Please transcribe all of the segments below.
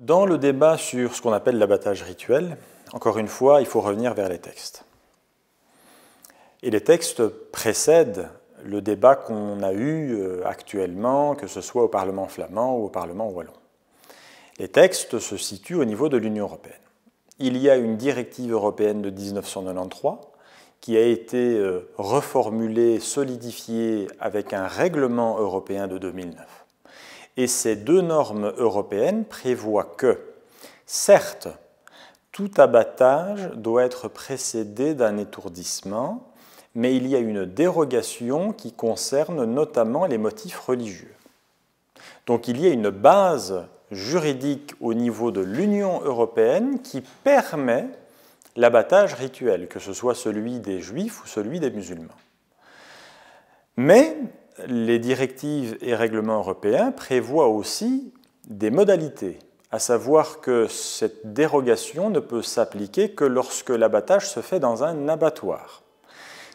Dans le débat sur ce qu'on appelle l'abattage rituel, encore une fois, il faut revenir vers les textes. Et les textes précèdent le débat qu'on a eu actuellement, que ce soit au Parlement flamand ou au Parlement wallon. Les textes se situent au niveau de l'Union européenne. Il y a une directive européenne de 1993 qui a été reformulée, solidifiée avec un règlement européen de 2009. Et ces deux normes européennes prévoient que, certes, tout abattage doit être précédé d'un étourdissement, mais il y a une dérogation qui concerne notamment les motifs religieux. Donc il y a une base juridique au niveau de l'Union européenne qui permet l'abattage rituel, que ce soit celui des juifs ou celui des musulmans. Mais les directives et règlements européens prévoient aussi des modalités, à savoir que cette dérogation ne peut s'appliquer que lorsque l'abattage se fait dans un abattoir,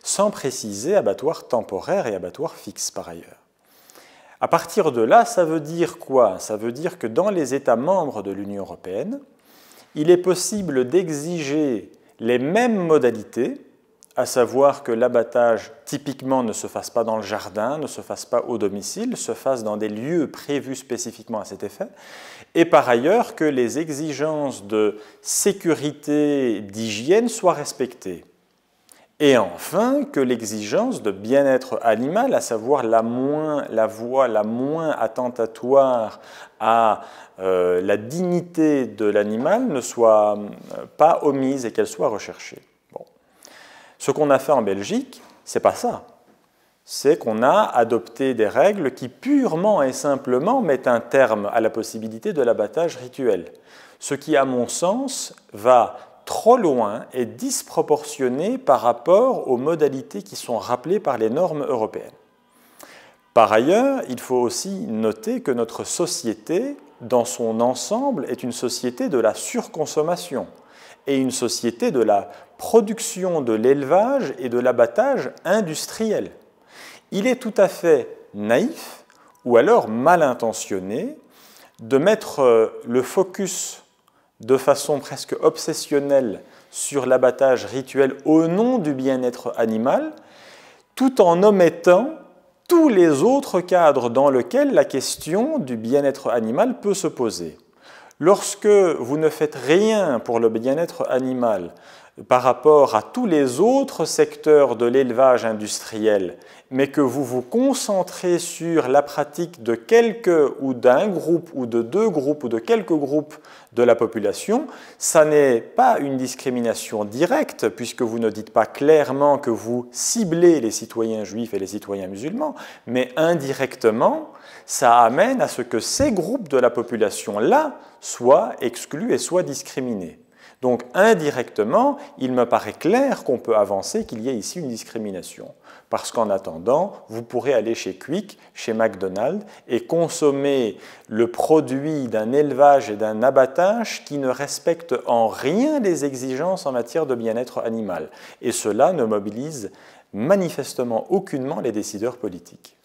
sans préciser abattoir temporaire et abattoir fixe par ailleurs. À partir de là, ça veut dire quoi? Ça veut dire que dans les États membres de l'Union européenne, il est possible d'exiger les mêmes modalités, à savoir que l'abattage typiquement ne se fasse pas dans le jardin, ne se fasse pas au domicile, se fasse dans des lieux prévus spécifiquement à cet effet, et par ailleurs que les exigences de sécurité, d'hygiène soient respectées. Et enfin, que l'exigence de bien-être animal, à savoir la voie la moins attentatoire à la dignité de l'animal, ne soit pas omise et qu'elle soit recherchée. Bon. Ce qu'on a fait en Belgique, c'est pas ça. C'est qu'on a adopté des règles qui purement et simplement mettent un terme à la possibilité de l'abattage rituel. Ce qui, à mon sens, va trop loin et disproportionné par rapport aux modalités qui sont rappelées par les normes européennes. Par ailleurs, il faut aussi noter que notre société, dans son ensemble, est une société de la surconsommation et une société de la production de l'élevage et de l'abattage industriel. Il est tout à fait naïf ou alors mal intentionné de mettre le focus de façon presque obsessionnelle sur l'abattage rituel au nom du bien-être animal, tout en omettant tous les autres cadres dans lesquels la question du bien-être animal peut se poser. Lorsque vous ne faites rien pour le bien-être animal par rapport à tous les autres secteurs de l'élevage industriel, mais que vous vous concentrez sur la pratique de quelques ou d'un groupe ou de deux groupes ou de quelques groupes de la population, ça n'est pas une discrimination directe, puisque vous ne dites pas clairement que vous ciblez les citoyens juifs et les citoyens musulmans, mais indirectement, ça amène à ce que ces groupes de la population-là soient exclus et soient discriminés. Donc indirectement, il me paraît clair qu'on peut avancer qu'il y ait ici une discrimination. Parce qu'en attendant, vous pourrez aller chez Quick, chez McDonald's, et consommer le produit d'un élevage et d'un abattage qui ne respecte en rien les exigences en matière de bien-être animal. Et cela ne mobilise manifestement aucunement les décideurs politiques.